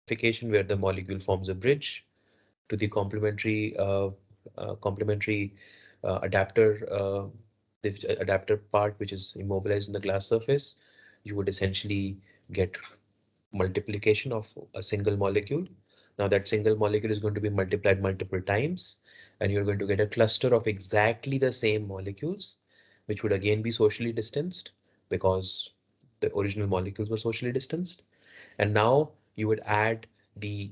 amplification, where the molecule forms a bridge to the complementary adapter, the adapter part, which is immobilized in the glass surface. You would essentially get multiplication of a single molecule. Now that single molecule is going to be multiplied multiple times, and you're going to get a cluster of exactly the same molecules, which would again be socially distanced because the original molecules were socially distanced. And now you would add the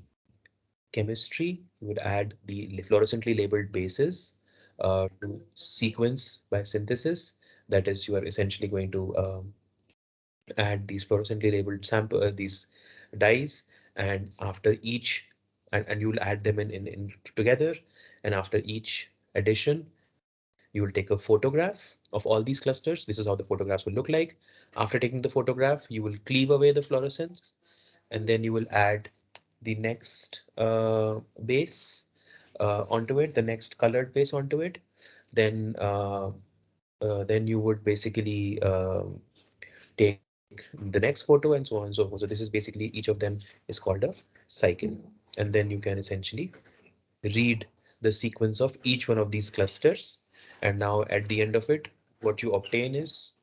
chemistry, you would add the fluorescently labeled bases to sequence by synthesis. That is, you are essentially going to add these fluorescently labeled sample these dyes, and after each and you will add them in together, and after each addition you will take a photograph of all these clusters. This is how the photographs will look like. After taking the photograph, you will cleave away the fluorescence, and then you will add the next base onto it, the next colored base onto it. Then you would basically take the next photo and so on and so forth. So this is basically each of them is called a cycle. And then you can essentially read the sequence of each one of these clusters. And now at the end of it, what you obtain is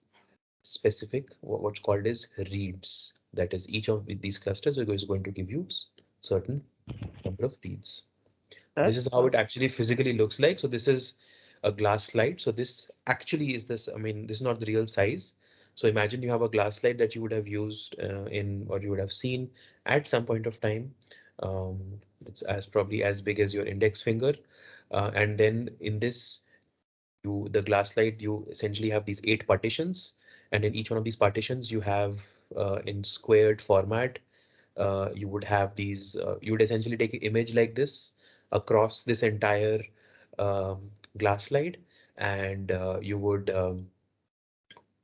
specific, what's called as reads. That is, each of these clusters is going to give you certain number of reads. This is That's how it actually physically looks like. So this is a glass slide. So this actually is this, I mean, this is not the real size. So imagine you have a glass slide that you would have used in, or you would have seen at some point of time. It's as probably as big as your index finger. And then in this, the glass slide, you essentially have these 8 partitions. And in each one of these partitions, you have in squared format, you would have these, you would essentially take an image like this across this entire glass slide, and you would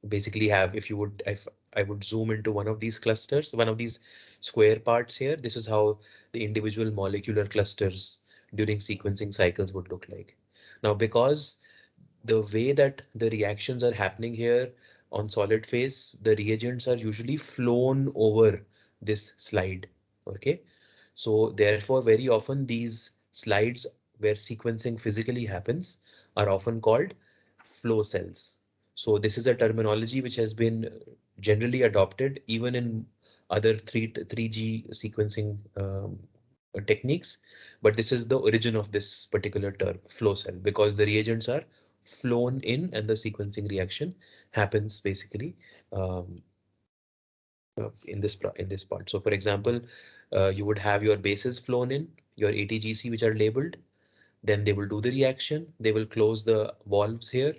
basically have, if I would zoom into one of these clusters, one of these square parts here, this is how the individual molecular clusters during sequencing cycles would look like. Now, because the way that the reactions are happening here on solid phase, the reagents are usually flown over this slide. Okay, so therefore, very often these slides where sequencing physically happens are often called flow cells. So this is a terminology which has been generally adopted even in other 3G sequencing techniques, but this is the origin of this particular term, flow cell, because the reagents are flown in and the sequencing reaction happens basically um, in this part. So for example, you would have your bases flown in, your ATGC, which are labeled. Then they will do the reaction. They will close the valves here.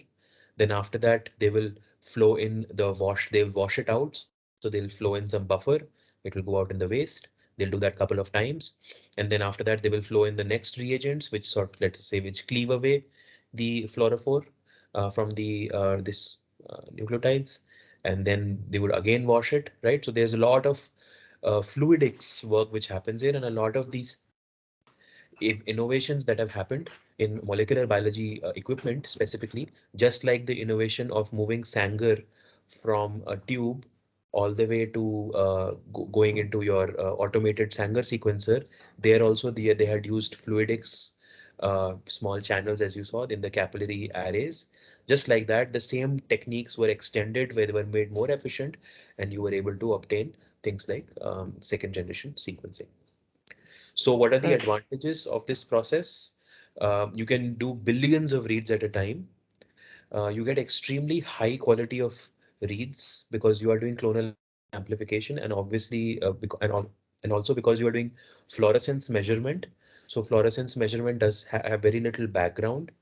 Then after that, they will flow in the wash. They'll wash it out. So they'll flow in some buffer. It will go out in the waste. They'll do that couple of times. And then after that, they will flow in the next reagents, which sort of, let's say, which cleave away the fluorophore from the this nucleotides. And then they would again wash it, right? So there's a lot of fluidics work which happens here, and a lot of these innovations that have happened in molecular biology equipment specifically, just like the innovation of moving Sanger from a tube all the way to going into your automated Sanger sequencer. There also they had used fluidics, small channels as you saw in the capillary arrays. Just like that, the same techniques were extended where they were made more efficient, and you were able to obtain things like second generation sequencing. So what are the right. advantages of this process? You can do billions of reads at a time. You get extremely high quality of reads because you are doing clonal amplification, and obviously and also because you are doing fluorescence measurement. So fluorescence measurement does have very little background.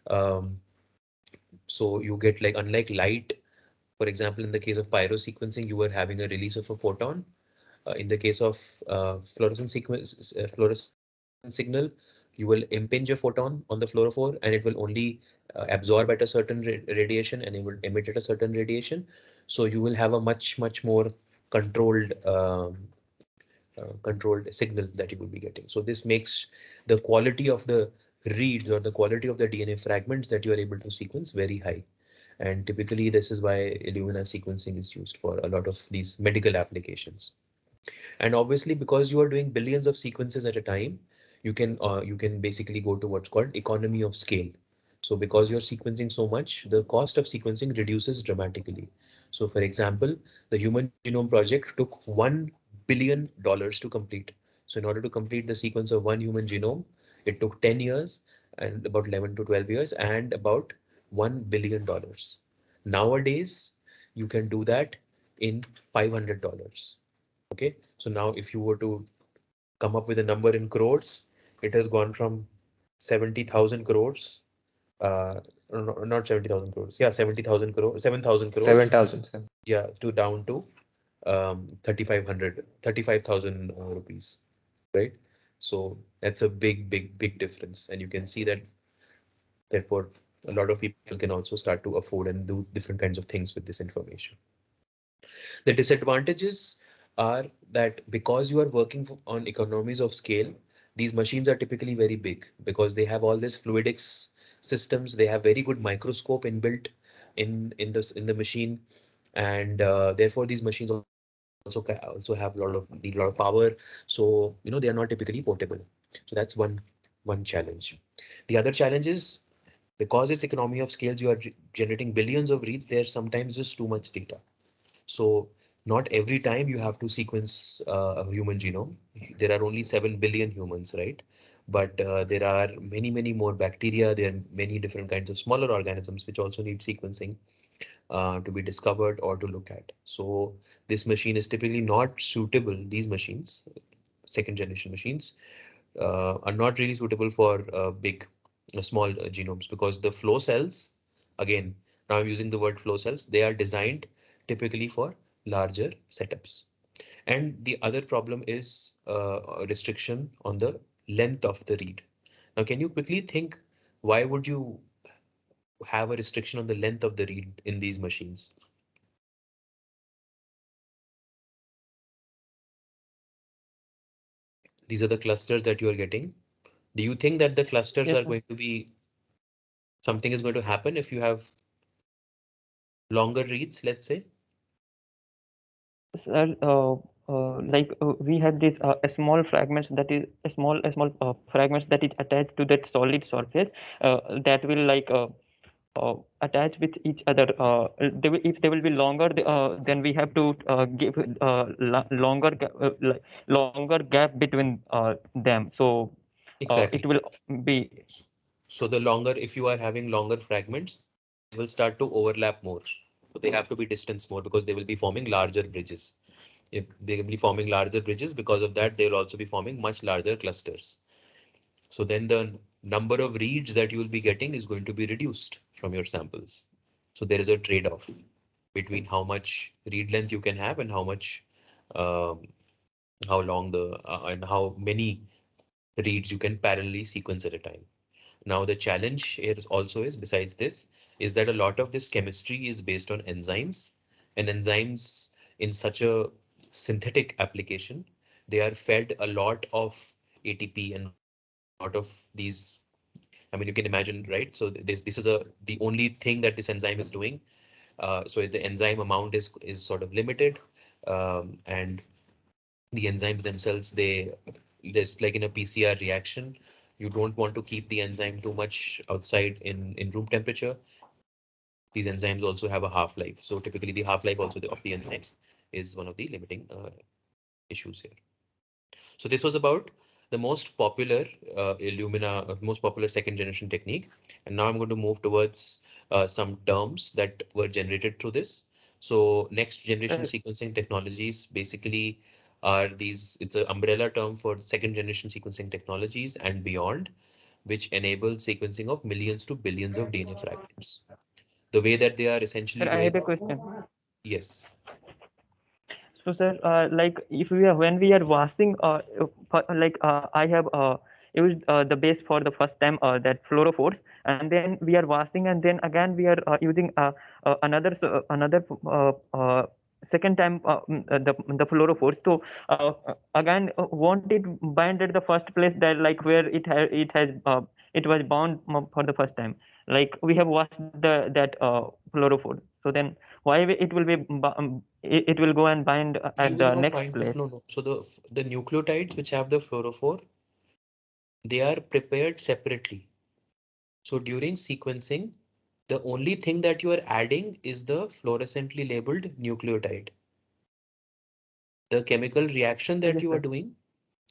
Um, so you get, like, unlike light, for example, in the case of pyrosequencing, you are having a release of a photon. In the case of fluorescent signal, you will impinge a photon on the fluorophore, and it will only absorb at a certain radiation, and it will emit at a certain radiation. So you will have a much more controlled controlled signal that you will be getting. So this makes the quality of the reads or the quality of the DNA fragments that you are able to sequence very high. And typically this is why Illumina sequencing is used for a lot of these medical applications. And obviously, because you are doing billions of sequences at a time, you can basically go to what's called economy of scale. So because you're sequencing so much, the cost of sequencing reduces dramatically. So for example, the Human Genome Project took $1 billion to complete. So in order to complete the sequence of one human genome, it took 10 years and about 11 to 12 years and about $1 billion. Nowadays, you can do that in $500. Okay, so now if you were to come up with a number in crores, it has gone from 70,000 crores, not 70,000 crores, yeah, 70,000 crores, 7,000 crores, 7,000, sir. yeah, to down to 35,000 rupees, right? So that's a big, big, big difference. And you can see that, therefore, a lot of people can also start to afford and do different kinds of things with this information. The disadvantages are that because you are working on economies of scale, these machines are typically very big because they have all this fluidics systems. They have very good microscope inbuilt in the machine, and therefore these machines also have need a lot of power. So they are not typically portable. So that's one challenge. The other challenge is because it's economy of scales, you are generating billions of reads. There's sometimes just too much data. So not every time you have to sequence a human genome. There are only 7 billion humans, right? But there are many, many more bacteria. There are many different kinds of smaller organisms which also need sequencing to be discovered or to look at. So this machine is typically not suitable. These machines, second generation machines, are not really suitable for big, small genomes because the flow cells, again, now I'm using the word flow cells, they are designed typically for larger setups. And the other problem is a restriction on the length of the read. Now, can you quickly think why would you have a restriction on the length of the read in these machines? These are the clusters that you are getting. Do you think that the clusters Yes, are sir. going to be something is going to happen if you have longer reads, let's say? Sir, we have this a small fragments that is a small fragments that is attached to that solid surface that will attach with each other. If they will be longer, then we have to give longer gap between them. So it Exactly. will be. So the longer, if you are having longer fragments, they will start to overlap more. So they have to be distanced more because they will be forming larger bridges. If they will be forming larger bridges, because of that, they will also be forming much larger clusters. So then the number of reads that you will be getting is going to be reduced from your samples. So there is a trade-off between how much read length you can have and um, how long and how many reads you can parallelly sequence at a time. Now, the challenge here also is, besides this, is that a lot of this chemistry is based on enzymes, and enzymes in such a synthetic application, they are fed a lot of ATP and a lot of these. I mean, you can imagine, right? So this is the only thing that this enzyme is doing. So the enzyme amount is sort of limited, and the enzymes themselves, they just like in a PCR reaction, you don't want to keep the enzyme too much outside in room temperature. These enzymes also have a half-life. So typically the half-life also of the enzymes is one of the limiting issues here. So this was about the most popular Illumina, most popular second generation technique. And now I'm going to move towards some terms that were generated through this. So next generation sequencing technologies basically are these, it's an umbrella term for second generation sequencing technologies and beyond, which enable sequencing of millions to billions of DNA fragments. The way that they are essentially Sir, I have doing, a question. yes, So, sir, if we are when we are washing, I have used the base for the first time, that fluorophores, and then we are washing, and then again we are using another second time the fluorophores. So again, won't it bind at the first place that like where it was bound for the first time? Like we have washed the that fluorophore. So then it will be it will go and bind You at will the not next bind this. place? No, no. So the nucleotides which have the fluorophore, they are prepared separately. So during sequencing, the only thing that you are adding is the fluorescently labeled nucleotide. The chemical reaction that Yes, you are sir. doing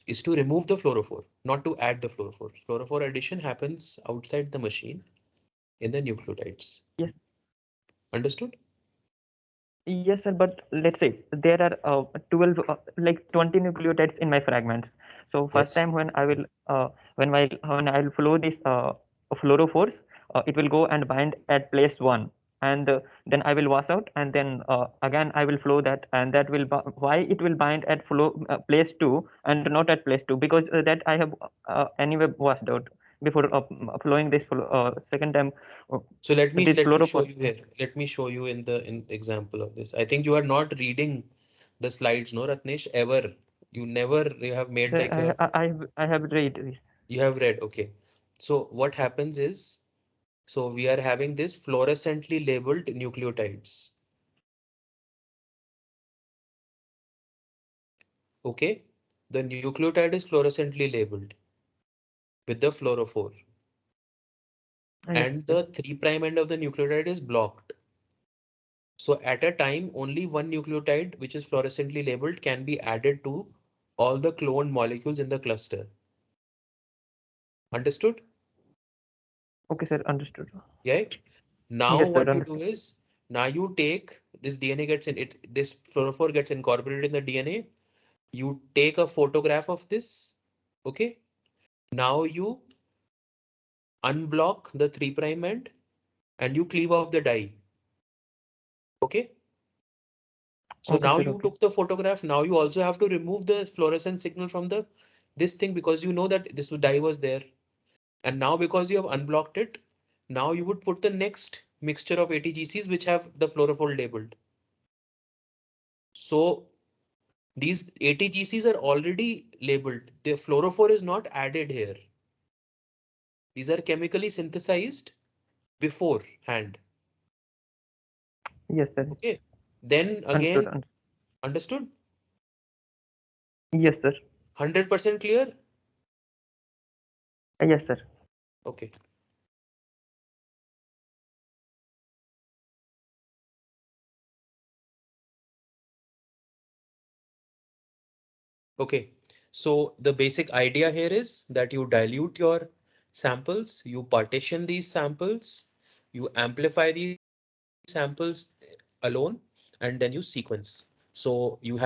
is to remove the fluorophore, not to add the fluorophore. Fluorophore addition happens outside the machine in the nucleotides. Yes. Understood? Yes, sir, but let's say there are 12, like 20 nucleotides in my fragments. So first Yes. time when I will, when I'll flow this fluorophores, it will go and bind at place one, and then I will wash out, and then again I will flow that, and that will why it will bind at place two and not at place two, because that I have anyway washed out before flowing this second time uh, So this let me show fluorophore. you here. Let me show you in the example of this. I think you are not reading the slides, no, Ratnesh, ever. You have made Sir, like a I have read this. you have read, okay. So what happens is, so we are having this fluorescently labeled nucleotides. Okay. The nucleotide is fluorescently labeled with the fluorophore. Yes, And yes. the 3' end of the nucleotide is blocked. So at a time, only one nucleotide, which is fluorescently labeled, can be added to all the cloned molecules in the cluster. Understood? Okay, sir, understood. Yeah. Now Yes, sir, what you do understood. is, now you take this DNA gets in it, this fluorophore gets incorporated in the DNA. You take a photograph of this. Okay. Now you unblock the 3' end and you cleave off the dye. Okay. So Okay, now sir, you okay. took the photograph. Now you also have to remove the fluorescent signal from the this thing because you know that this dye was there. And now because you have unblocked it, now you would put the next mixture of ATGCs which have the fluorophore labeled. So these ATGCs are already labeled. The fluorophore is not added here. These are chemically synthesized beforehand. Yes, sir. Okay. Then Understood. again, understood? Yes, sir. 100% clear? Yes, sir. Okay. Okay, so the basic idea here is that you dilute your samples, you partition these samples, you amplify these samples alone, and then you sequence. So you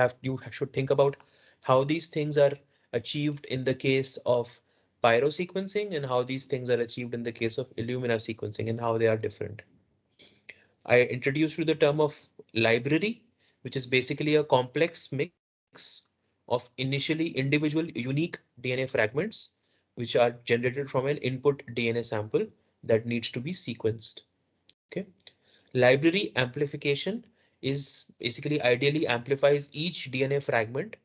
should think about how these things are achieved in the case of pyro sequencing and how these things are achieved in the case of Illumina sequencing and how they are different. I introduced you the term of library, which is basically a complex mix of initially individual unique DNA fragments, which are generated from an input DNA sample that needs to be sequenced. Okay. Library amplification is basically ideally amplifies each DNA fragment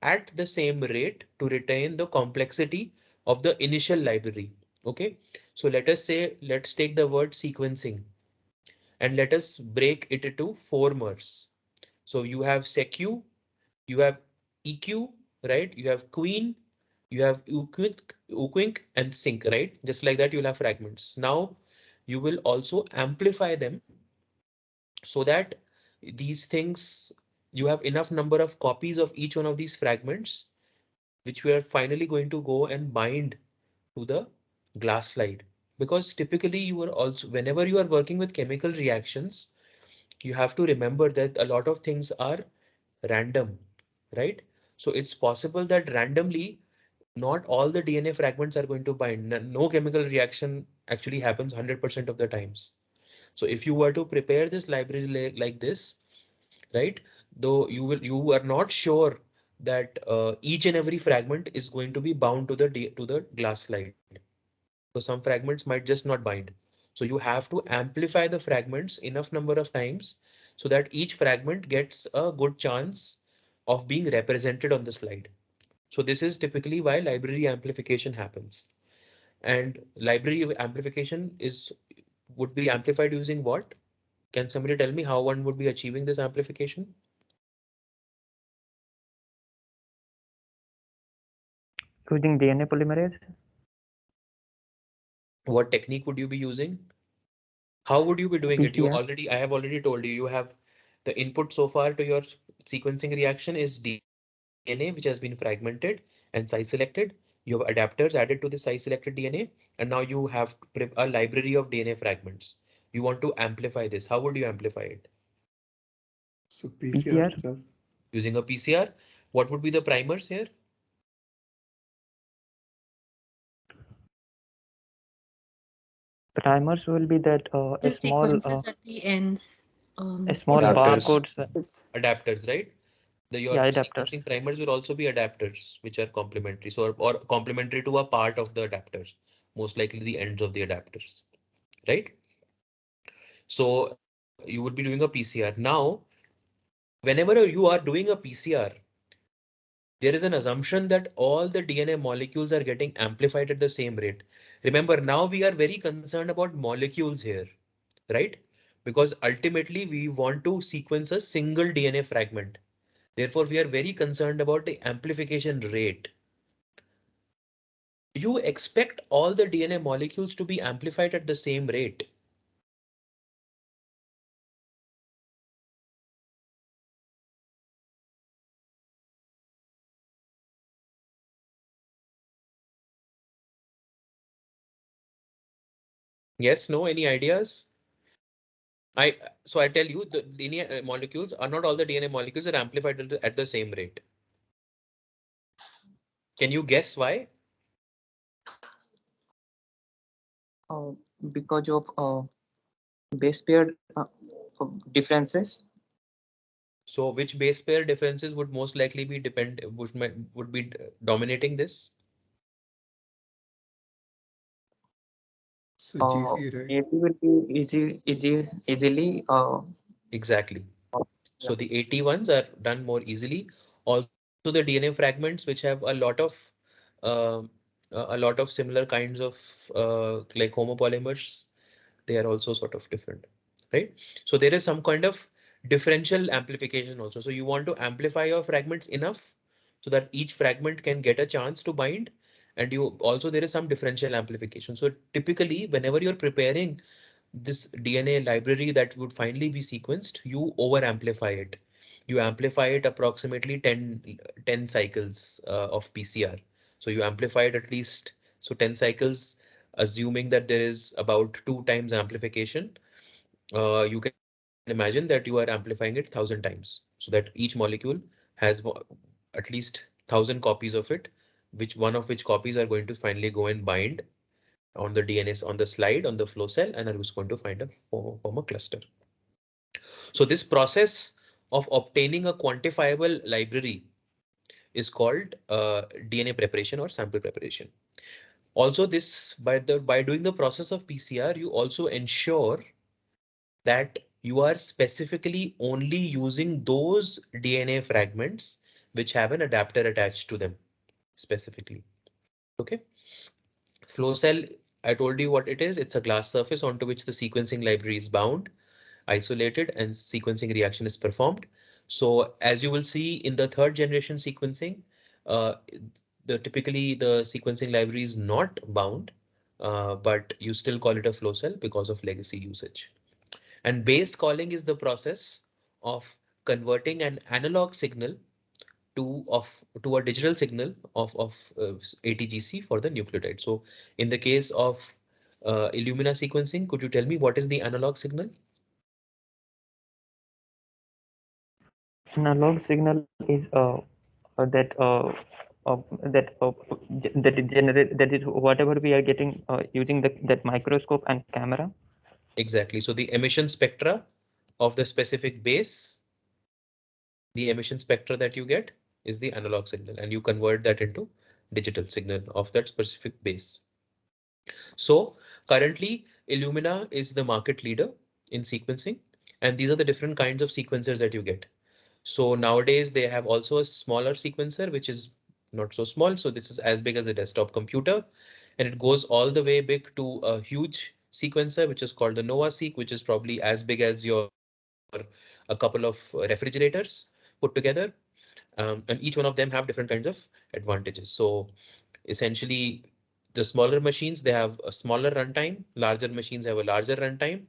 at the same rate to retain the complexity of the initial library. Okay. So let us say, let's take the word sequencing and let us break it into four mers. So you have seq, you have eq, right? You have queen, you have uquink and sync, right? Just like that, you'll have fragments. Now you will also amplify them so that these things, you have enough number of copies of each one of these fragments, which we are finally going to go and bind to the glass slide. Because typically you are also, whenever you are working with chemical reactions, you have to remember that a lot of things are random, right? So it's possible that randomly not all the DNA fragments are going to bind. No chemical reaction actually happens 100% of the times. So if you were to prepare this library like this, right, though you are not sure that each and every fragment is going to be bound to the glass slide. So some fragments might just not bind. So you have to amplify the fragments enough number of times so that each fragment gets a good chance of being represented on the slide. So this is typically why library amplification happens. And library amplification is would be amplified using what? Can somebody tell me how one would be achieving this amplification? Using DNA polymerase. What technique would you be using? How would you be doing it? PCR. I have already told you, you have the input so far to your sequencing reaction is DNA, which has been fragmented and size selected. You have adapters added to the size selected DNA, and now you have a library of DNA fragments. You want to amplify this. How would you amplify it? So PCR PCR. itself. Using a PCR. What would be the primers here? Primers will be that The sequences at the ends. a Um, small Adapters. barcodes. this. Adapters, right? Your Yeah, adapters. sequencing primers will also be adapters, which are complementary. So, or complementary to a part of the adapters, most likely the ends of the adapters, right? So you would be doing a PCR. Now, whenever you are doing a PCR, there is an assumption that all the DNA molecules are getting amplified at the same rate. Remember, now we are very concerned about molecules here, right? Because ultimately we want to sequence a single DNA fragment. Therefore, we are very concerned about the amplification rate. Do you expect all the DNA molecules to be amplified at the same rate? Yes, no, any ideas? So I tell you the DNA molecules are not all the DNA molecules are amplified at the same rate. Can you guess why? uh, because of base pair differences. So which base pair differences would most likely be would be dominating this? So GC, right? AP will be easily. Exactly. Yeah. So the 80 ones are done more easily. Also the DNA fragments, which have uh, a lot of similar kinds of like homopolymers, they are also sort of different, right? So there is some kind of differential amplification also. So you want to amplify your fragments enough so that each fragment can get a chance to bind. And you also there is some differential amplification. So typically, whenever you're preparing this DNA library that would finally be sequenced, you over amplify it. You amplify it approximately 10 cycles of PCR. So you amplify it at least, so 10 cycles, assuming that there is about 2 times amplification. You can imagine that you are amplifying it 1,000 times so that each molecule has at least 1,000 copies of it, which one of which copies are going to finally go and bind on the DNS on the slide on the flow cell and are just going to find a form a cluster. So this process of obtaining a quantifiable library is called DNA preparation or sample preparation. Also, this by doing the process of PCR, you also ensure that you are specifically only using those DNA fragments which have an adapter attached to them specifically. Okay. Flow cell, I told you what it is. It's a glass surface onto which the sequencing library is bound, isolated, and sequencing reaction is performed. So as you will see in the third generation sequencing, uh, typically the sequencing library is not bound, but you still call it a flow cell because of legacy usage. And base calling is the process of converting an analog signal to a digital signal of ATGC for the nucleotide. So in the case of Illumina sequencing, could you tell me what is the analog signal? Analog signal is that that that is generate that is whatever we are getting using that microscope and camera. Exactly. So the emission spectra of the specific base, the emission spectra that you get is the analog signal, and you convert that into digital signal of that specific base. So currently, Illumina is the market leader in sequencing, and these are the different kinds of sequencers that you get. So nowadays they have also a smaller sequencer, which is not so small. So this is as big as a desktop computer, and it goes all the way big to a huge sequencer, which is called the NovaSeq, which is probably as big as your a couple of refrigerators put together. And each one of them have different kinds of advantages. So essentially, the smaller machines, they have a smaller runtime. Larger machines have a larger runtime.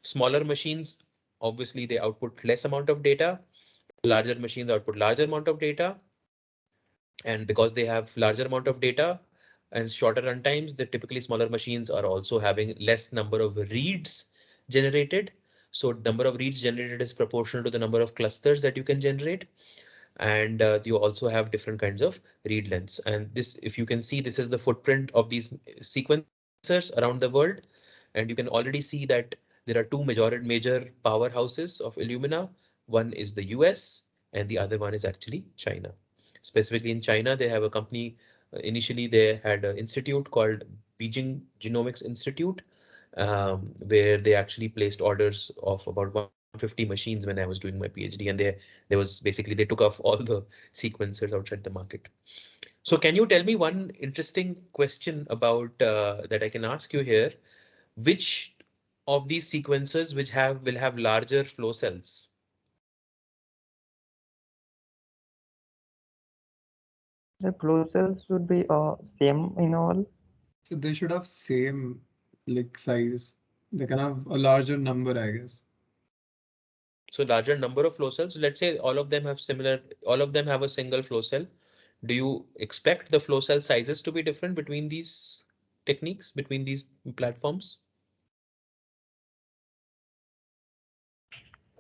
Smaller machines, obviously, they output less amount of data. Larger machines output larger amount of data. And because they have larger amount of data and shorter runtimes, the typically smaller machines are also having less number of reads generated. So number of reads generated is proportional to the number of clusters that you can generate. And you also have different kinds of read lengths. And this, if you can see, this is the footprint of these sequencers around the world. And you can already see that there are two major powerhouses of Illumina. One is the US and the other one is actually China. Specifically in China, they have a company. Initially, they had an institute called Beijing Genomics Institute, where they actually placed orders of about 150 machines when I was doing my PhD, and there was basically they took off all the sequencers outside the market. So can you tell me one interesting question about that I can ask you here? Which of these sequencers which have will have larger flow cells? The flow cells should be same in all. So they should have same like size. They can have a larger number, I guess. So larger number of flow cells. Let's say all of them have similar, all of them have a single flow cell. Do you expect the flow cell sizes to be different between these techniques, between these platforms?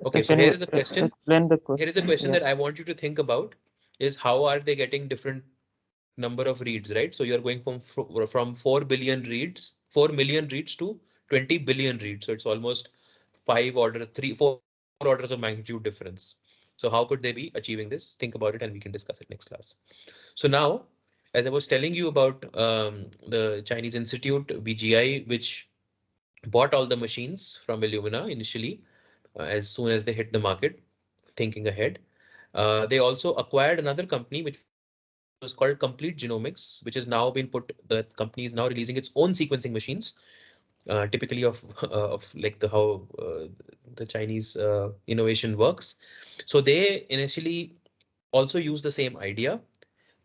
Okay, Sir, so can here you is a question. explain the Here is a question? question Yeah. that I want you to think about is how are they getting different number of reads, right? So you're going from 4 billion reads, 4 million reads to 20 billion reads. So it's almost 4 orders of magnitude difference. So how could they be achieving this? Think about it and we can discuss it next class. So now, as I was telling you about the Chinese Institute, BGI, which bought all the machines from Illumina initially, as soon as they hit the market, thinking ahead. They also acquired another company which was called Complete Genomics, which has now been put, the company is now releasing its own sequencing machines, typically of like the how the Chinese innovation works. So they initially also used the same idea.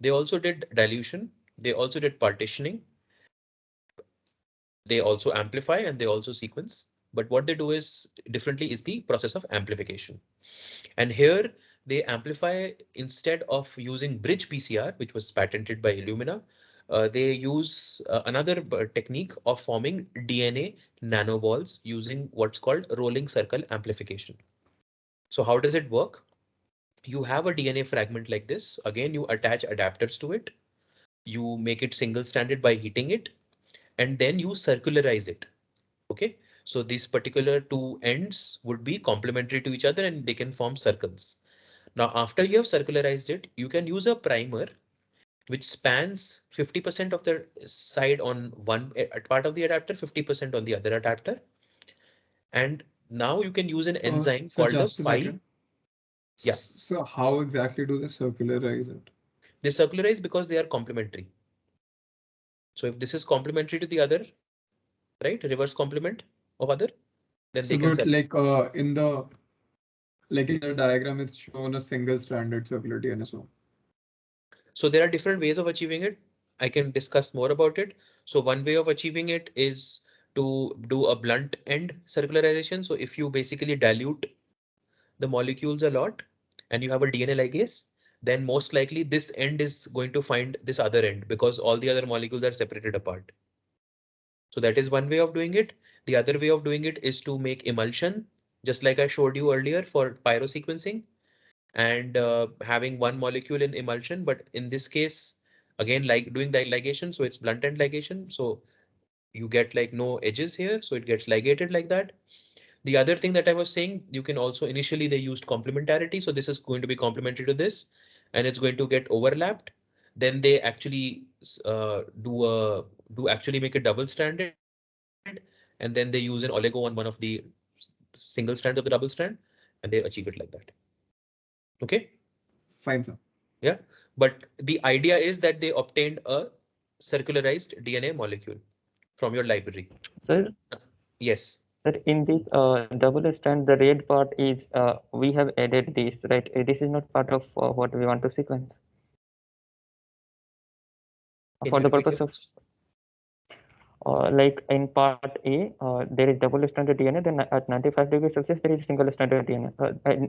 They also did dilution. They also did partitioning. They also amplify and they also sequence. But what they do is differently is the process of amplification. And here they amplify instead of using bridge PCR, which was patented by Illumina, they use another technique of forming DNA nanoballs using what's called rolling circle amplification. So how does it work? You have a DNA fragment like this. Again, you attach adapters to it. You make it single stranded by heating it, and then you circularize it. Okay. So these particular two ends would be complementary to each other and they can form circles. Now, after you have circularized it, you can use a primer which spans 50% of the side on one part of the adapter, 50% on the other adapter. And now you can use an enzyme So called a just a phi. second. Yeah, So how exactly do they circularize it? they circularize because they are complementary. So if this is complementary to the other, right, reverse complement of other, then they can So but circulate. like in the diagram, it's shown a single stranded circular DNA. So So there are different ways of achieving it. I can discuss more about it. So one way of achieving it is to do a blunt end circularization. So if you basically dilute the molecules a lot and you have a DNA ligase, then most likely this end is going to find this other end because all the other molecules are separated apart. So that is one way of doing it. The other way of doing it is to make emulsion, just like I showed you earlier for pyrosequencing and having one molecule in emulsion. But in this case, again, like doing ligation, so it's blunt end ligation. So you get like no edges here, so it gets ligated like that. The other thing that I was saying, you can also initially they used complementarity. So this is going to be complementary to this and it's going to get overlapped. Then they actually do actually make it double stranded and then they use an oligo on one of the single strands of the double strand and they achieve it like that. Okay. fine, sir. Yeah. But the idea is that they obtained a circularized DNA molecule from your library. Sir, Yes. That in this double strand, the red part is we have added this, right? This is not part of what we want to sequence. Can For you the repeat purpose your of question? like in part A, there is double stranded DNA. Then at 95 degrees Celsius, there is single stranded DNA.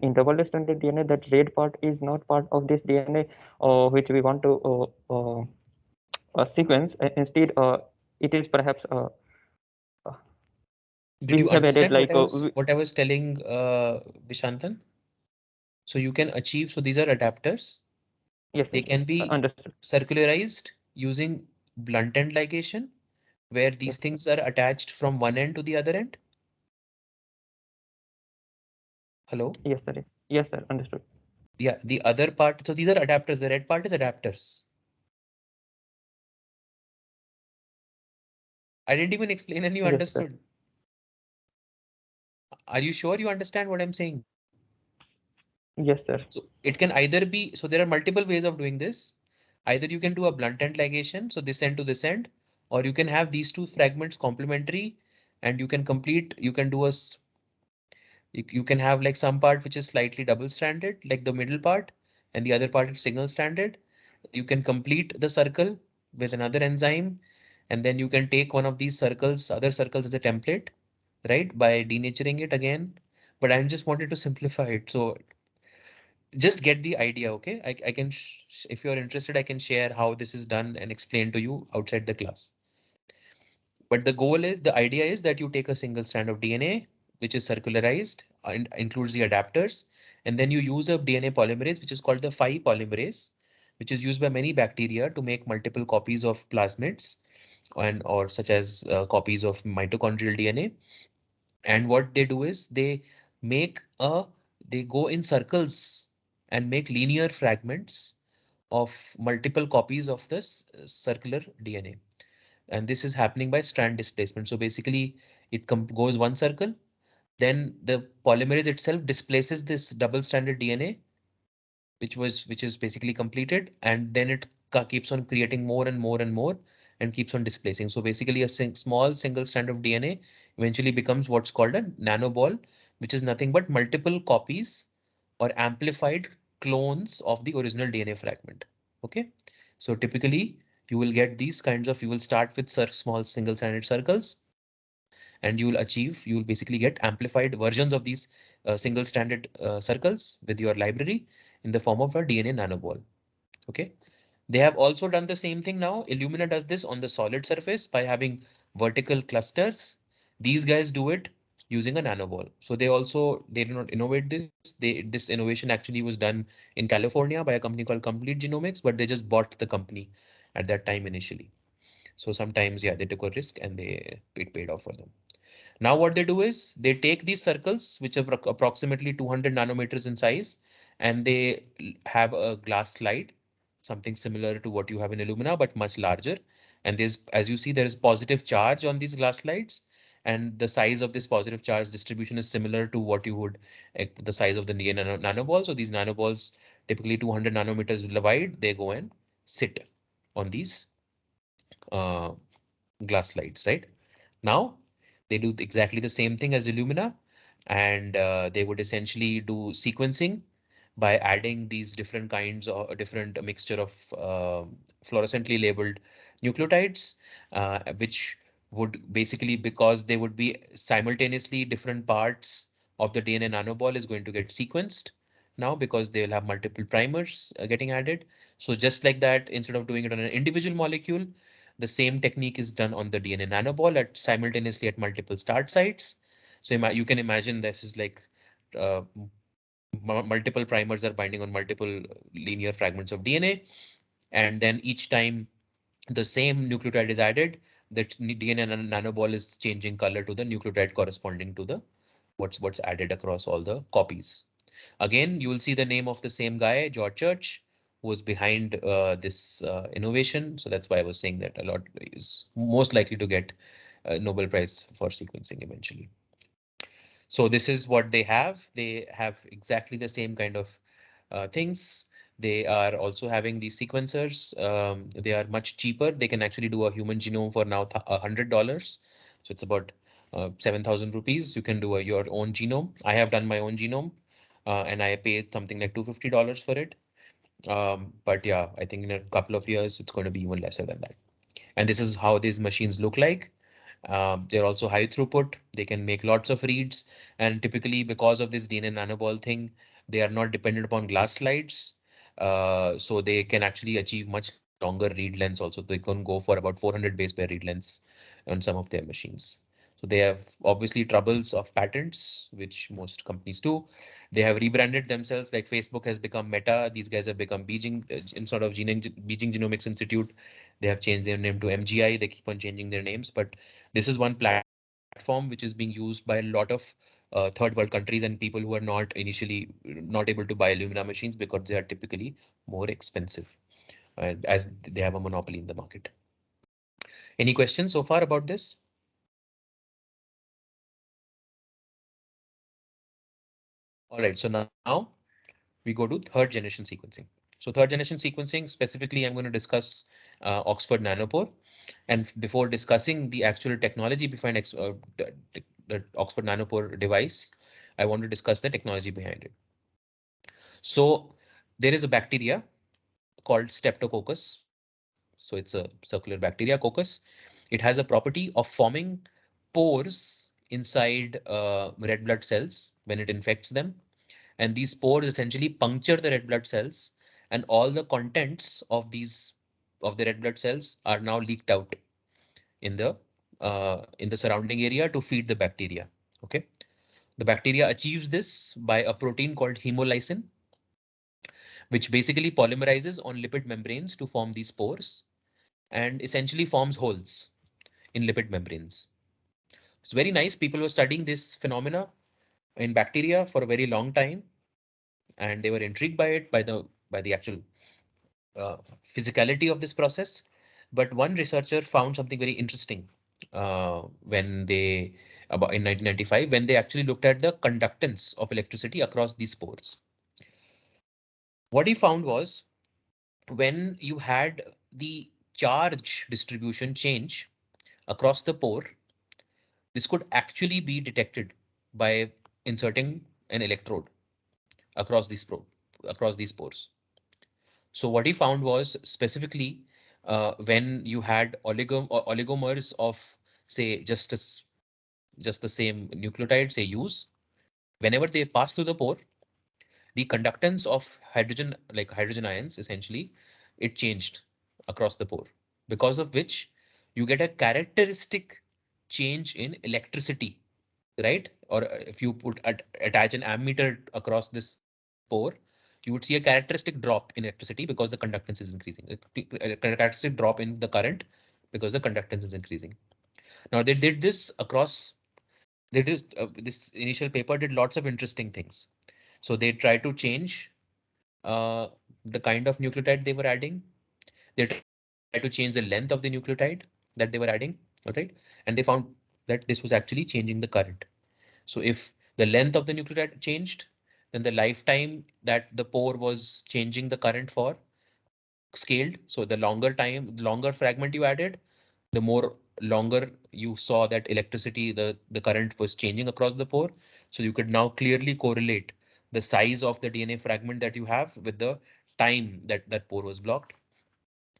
In double stranded DNA, that red part is not part of this DNA, which we want to sequence. Instead, it is perhaps Did we you have added understand like what I was telling Vishantan? So you can achieve, so these are adapters. yes, They sir, yes, can be understood. circularized using blunt end ligation, where these Yes, things are attached from one end to the other end. Hello? yes, sir, yes, sir, understood. Yeah, the other part, so these are adapters. The red part is adapters. I didn't even explain and you Yes, sir. understood. Are you sure you understand what I'm saying? Yes, sir. So it can either be, so there are multiple ways of doing this. Either you can do a blunt end ligation, so this end to this end, or you can have these two fragments complementary and you can complete, you can do you can have like some part which is slightly double stranded, like the middle part, and the other part is single stranded. You can complete the circle with another enzyme, and then you can take one of these circles, other circles as a template, right? By denaturing it again. But I just wanted to simplify it. So just get the idea, okay? I can, if you're interested, I can share how this is done and explain to you outside the class. But the goal is, the idea is that you take a single strand of DNA, which is circularized and includes the adapters, and then you use a DNA polymerase, which is called the Phi polymerase, which is used by many bacteria to make multiple copies of plasmids and or such as copies of mitochondrial DNA. And what they do is make a they go in circles and make linear fragments of multiple copies of this circular DNA. And this is happening by strand displacement. So basically it goes one circle, then the polymerase itself displaces this double stranded DNA, which is basically completed, and then it keeps on creating more and more and more and keeps on displacing. So basically a small single strand of DNA eventually becomes what's called a nanoball, which is nothing but multiple copies or amplified clones of the original DNA fragment. Okay, so typically you will get these kinds of, you will start with small single stranded circles, and you will basically get amplified versions of these single stranded circles with your library in the form of a DNA nanoball. Okay. They have also done the same thing now. Illumina does this on the solid surface by having vertical clusters. These guys do it using a nanoball. So they did not innovate this. This innovation actually was done in California by a company called Complete Genomics, but they just bought the company at that time initially. So sometimes, yeah, they took a risk and it paid off for them. Now what they do is they take these circles, which are approximately 200 nanometers in size, and they have a glass slide, something similar to what you have in Illumina, but much larger. And there's, as you see, there is positive charge on these glass slides. And the size of this positive charge distribution is similar to what you would, the size of the nanoball. So these nanoballs, typically 200 nanometers wide, they go and sit on these uh, glass slides, right? Now, they do exactly the same thing as Illumina, and they would essentially do sequencing by adding these different kinds or a different mixture of fluorescently labeled nucleotides, which would basically, because they would be simultaneously different parts of the DNA nanoball is going to get sequenced now because they will have multiple primers getting added. So just like that, instead of doing it on an individual molecule, the same technique is done on the DNA nanoball at simultaneously at multiple start sites. So you can imagine this is like uh, multiple primers are binding on multiple linear fragments of DNA. And then each time the same nucleotide is added, the DNA nanoball is changing color to the nucleotide corresponding to the what's added across all the copies. Again, you will see the name of the same guy, George Church, who was behind this innovation. So that's why I was saying that a lot is most likely to get a Nobel Prize for sequencing eventually. So this is what they have. They have exactly the same kind of things. They are also having these sequencers. They are much cheaper. They can actually do a human genome for now $100. So it's about 7,000 rupees. You can do your own genome. I have done my own genome, and I paid something like $250 for it. But yeah, I think in a couple of years, it's going to be even lesser than that. And this is how these machines look like. They're also high throughput. They can make lots of reads. And typically, because of this DNA nanoball thing, they are not dependent upon glass slides. So they can actually achieve much longer read lengths also. They can go for about 400 base pair read lengths on some of their machines. So they have obviously troubles of patents, which most companies do. They have rebranded themselves, like Facebook has become Meta. These guys have become Beijing, in sort of Beijing Genomics Institute. They have changed their name to MGI. They keep on changing their names, but this is one platform which is being used by a lot of third world countries and people who are not initially not able to buy Illumina machines because they are typically more expensive, as they have a monopoly in the market. Any questions so far about this? All right, so now we go to third generation sequencing. So third generation sequencing, specifically, I'm going to discuss Oxford Nanopore. And before discussing the actual technology behind the Oxford Nanopore device, I want to discuss the technology behind it. So there is a bacteria called Streptococcus. So it's a circular bacteria, coccus. It has a property of forming pores inside red blood cells when it infects them. And these pores essentially puncture the red blood cells, and all the contents of the red blood cells are now leaked out in the surrounding area to feed the bacteria. Okay, the bacteria achieves this by a protein called hemolysin, which basically polymerizes on lipid membranes to form these pores and essentially forms holes in lipid membranes. It's very nice. People were studying this phenomena in bacteria for a very long time, and they were intrigued by it, by the actual uh, physicality of this process. But one researcher found something very interesting when they about in 1995 when they actually looked at the conductance of electricity across these pores. What he found was when you had the charge distribution change across the pore, this could actually be detected by inserting an electrode across across these pores. So what he found was specifically when you had oligomers of say just the same nucleotide, say use, whenever they pass through the pore, the conductance of hydrogen, like hydrogen ions, essentially, it changed across the pore, because of which you get a characteristic change in electricity, right? Or if you attach an ammeter across this pore, you would see a characteristic drop in electricity because the conductance is increasing. A characteristic drop in the current because the conductance is increasing. Now they did this across. This initial paper did lots of interesting things. So they tried to change uh, the kind of nucleotide they were adding. They tried to change the length of the nucleotide that they were adding. All right, and they found that this was actually changing the current. So if the length of the nucleotide changed, then the lifetime that the pore was changing the current for scaled. So the longer time, longer fragment you added, the more longer you saw that electricity, the current was changing across the pore. So you could now clearly correlate the size of the DNA fragment that you have with the time that that pore was blocked.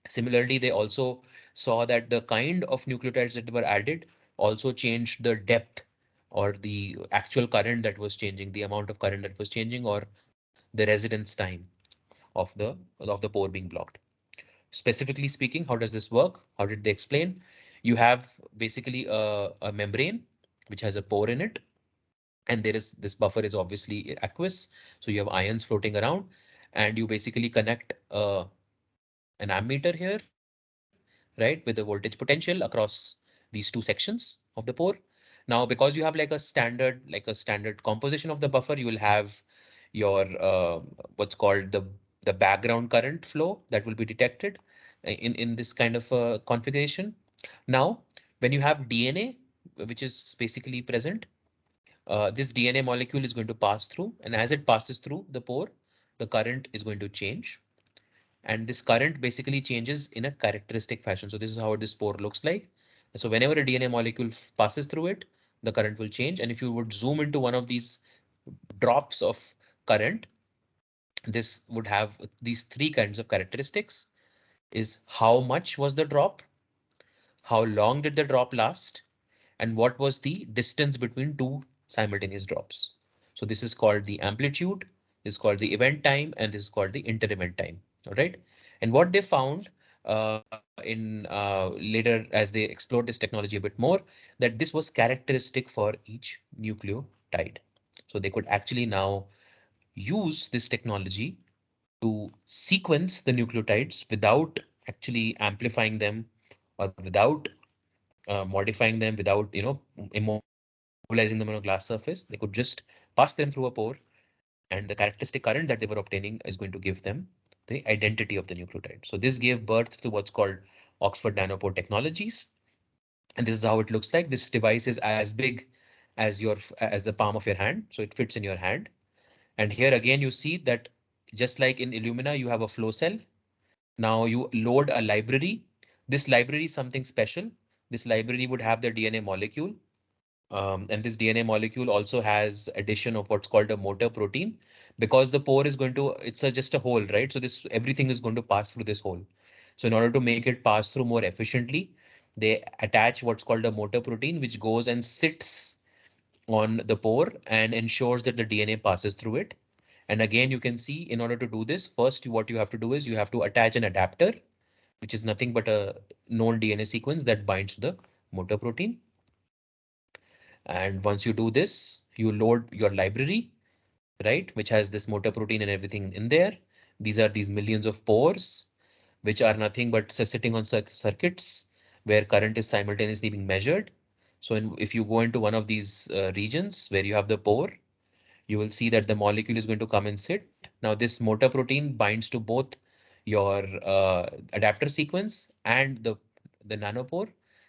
Similarly, they also saw that the kind of nucleotides that were added also changed the depth or the actual current that was changing, the amount of current that was changing, or the residence time of the pore being blocked. Specifically speaking, how does this work? How did they explain? You have basically a membrane which has a pore in it, and there is this buffer is obviously aqueous, so you have ions floating around, and you basically connect an ammeter here, right, with a voltage potential across these two sections of the pore. Now, because you have like a standard composition of the buffer, you will have your what's called the background current flow that will be detected in this kind of configuration. Now, when you have DNA, which is basically present, this DNA molecule is going to pass through, and as it passes through the pore, the current is going to change, and this current basically changes in a characteristic fashion. So this is how this pore looks like. So whenever a DNA molecule passes through it, the current will change. And if you would zoom into one of these drops of current, this would have these three kinds of characteristics: is how much was the drop, how long did the drop last, and what was the distance between two simultaneous drops. So this is called the amplitude, this is called the event time, and this is called the inter-event time. All right. And what they found in later as they explored this technology a bit more, that this was characteristic for each nucleotide. So they could actually now use this technology to sequence the nucleotides without actually amplifying them or without modifying them, without immobilizing them on a glass surface. They could just pass them through a pore, and the characteristic current that they were obtaining is going to give them the identity of the nucleotide. So this gave birth to what's called Oxford Nanopore Technologies. And this is how it looks like. This device is as big as the palm of your hand. So it fits in your hand. And here again, you see that just like in Illumina, you have a flow cell. Now you load a library. This library is something special. This library would have the DNA molecule. And this DNA molecule also has addition of what's called a motor protein, because the pore is going to, it's just a hole, right? So this everything is going to pass through this hole. So in order to make it pass through more efficiently, they attach what's called a motor protein, which goes and sits on the pore and ensures that the DNA passes through it. And again, you can see in order to do this, first what you have to do is you have to attach an adapter, which is nothing but a known DNA sequence that binds to the motor protein. And once you do this, you load your library, right, which has this motor protein and everything in there. These are these millions of pores, which are nothing but sitting on circuits where current is simultaneously being measured. So if you go into one of these regions where you have the pore, you will see that the molecule is going to come and sit. Now this motor protein binds to both your adapter sequence and the nanopore.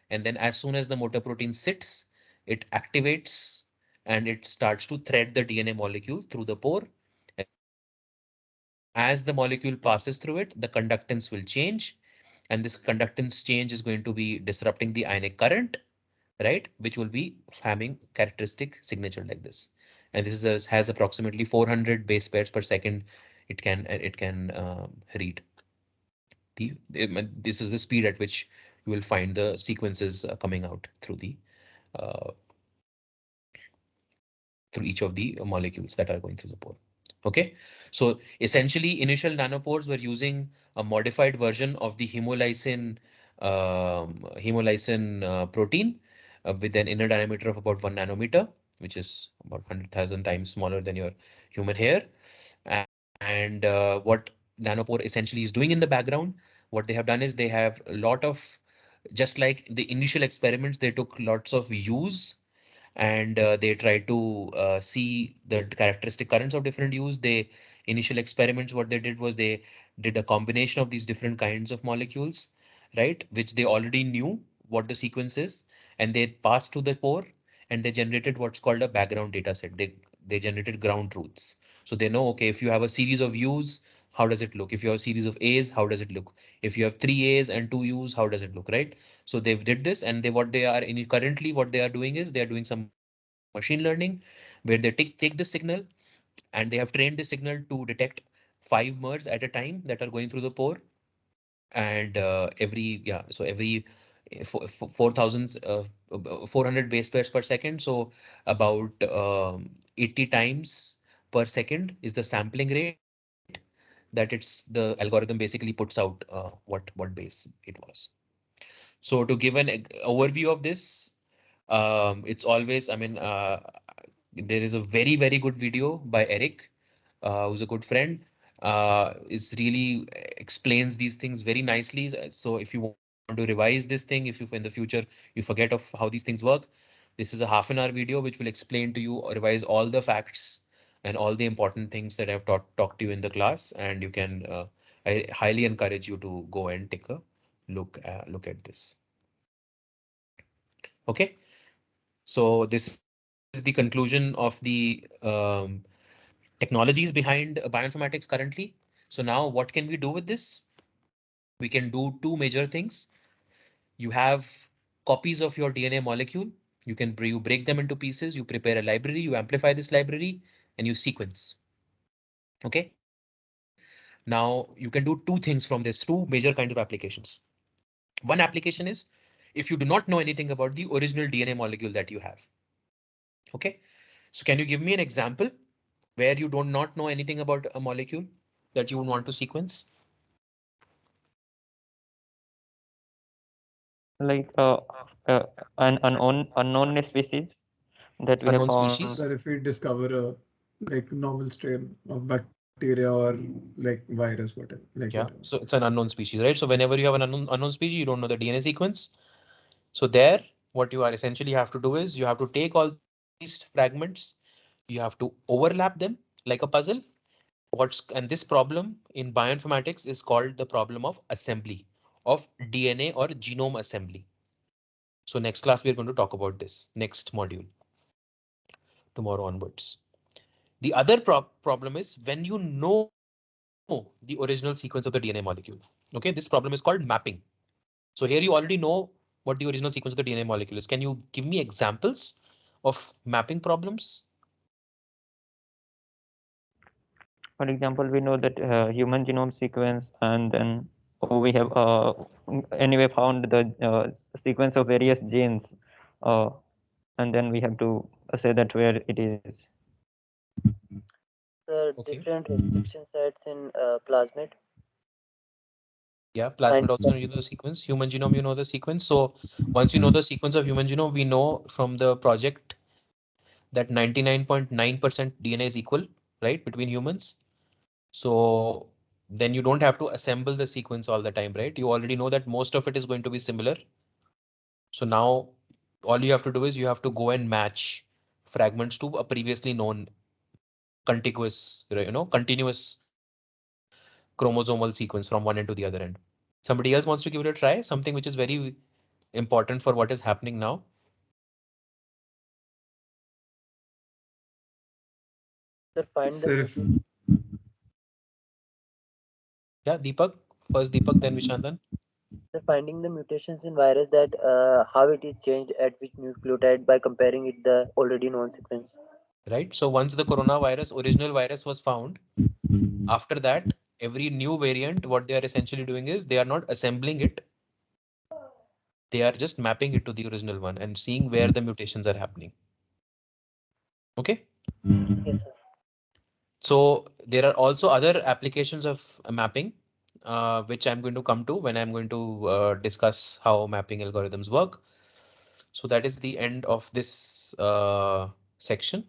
And then as soon as the motor protein sits, it activates and it starts to thread the DNA molecule through the pore. As the molecule passes through it, the conductance will change. And this conductance change is going to be disrupting the ionic current, right? Which will be having characteristic signature like this. And this is has approximately 400 base pairs per second. It can read this is the speed at which you will find the sequences coming out uh, through each of the molecules that are going through the pore. Okay, so essentially initial nanopores were using a modified version of the hemolysin protein with an inner diameter of about 1 nanometer, which is about 100,000 times smaller than your human hair. And what nanopore essentially is doing in the background, what they have done is they have a lot of, just like the initial experiments, they took lots of U's and they try to see the characteristic currents of different U's. They initial experiments, what they did was they did a combination of these different kinds of molecules, right? Which they already knew what the sequence is, and they passed to the core and they generated what's called a background data set. They generated ground truths. So they know, okay, if you have a series of U's, how does it look? If you have a series of A's, how does it look? If you have three A's and two U's, how does it look, right? So they did this, and they what they are in currently what they are doing is they are doing some machine learning where they take the signal and they have trained the signal to detect 5 MERS at a time that are going through the pore. And every 4,000 400 base pairs per second, so about 80 times per second is the sampling rate that the algorithm basically puts out what base it was. So to give an overview of this, it's always, I mean, there is a very good video by Eric, who's a good friend. It's really explains these things very nicely. So if you want to revise this thing, if you in the future you forget of how these things work, this is a half-an-hour video which will explain to you or revise all the facts and all the important things that I've talked to you in the class. And you can, I highly encourage you to go and take a look at this. Okay, so this is the conclusion of the technologies behind bioinformatics currently. So now what can we do with this? We can do two major things. You have copies of your DNA molecule. You break them into pieces, you prepare a library, you amplify this library, and you sequence. Okay. Now you can do two things from this, two major kinds of applications. One application is if you do not know anything about the original DNA molecule that you have. Okay. So can you give me an example where you do not know anything about a molecule that you would want to sequence? Like an unknown species that we have Unknown found. species. Sir, if we discover a like novel strain of bacteria or like virus, whatever, like Yeah. whatever. So it's an unknown species, right? So whenever you have an unknown species, you don't know the DNA sequence. So there, what you are essentially have to do is you have to take all these fragments, you have to overlap them like a puzzle. And this problem in bioinformatics is called the problem of assembly of DNA or genome assembly. So next class, we are going to talk about this next module tomorrow onwards. The other problem is when you know the original sequence of the DNA molecule. Okay, this problem is called mapping. So here you already know what the original sequence of the DNA molecule is. Can you give me examples of mapping problems? For example, we know that human genome sequence, and then we have anyway found the sequence of various genes, uh, and then we have to say that where it is. The Okay. different restriction sites in plasmid. Yeah, Find plasmid also you know the sequence. Human genome, you know the sequence. So once you know the sequence of human genome, we know from the project that 99.9% DNA is equal, right, between humans. So then you don't have to assemble the sequence all the time, right? You already know that most of it is going to be similar. So now all you have to do is you have to go and match fragments to a previously known contiguous, continuous chromosomal sequence from one end to the other end. Somebody else wants to give it a try, something which is very important for what is happening now. find the Sir, if Yeah, Deepak. First Deepak, then Vishantan. finding the mutations in virus that how it is changed at which nucleotide by comparing it the already known sequence. Right. So once the coronavirus, original virus was found, after that, every new variant, what they are essentially doing is they are not assembling it. They are just mapping it to the original one and seeing where the mutations are happening. Okay. Yes, sir. So there are also other applications of mapping, which I'm going to come to when I'm going to discuss how mapping algorithms work. So that is the end of this section,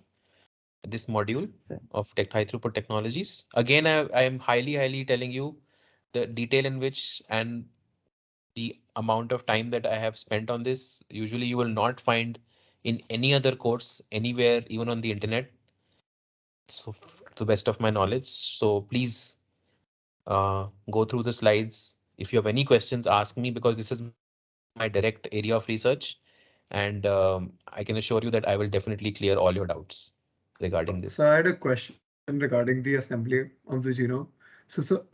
this module of high throughput technologies. Again, I am highly telling you the detail in which and the amount of time that I have spent on this. Usually you will not find in any other course anywhere, even on the internet. So to the best of my knowledge. So please go through the slides. If you have any questions, ask me because this is my direct area of research. And I can assure you that I will definitely clear all your doubts regarding so this. I had a question regarding the assembly of the genome. So,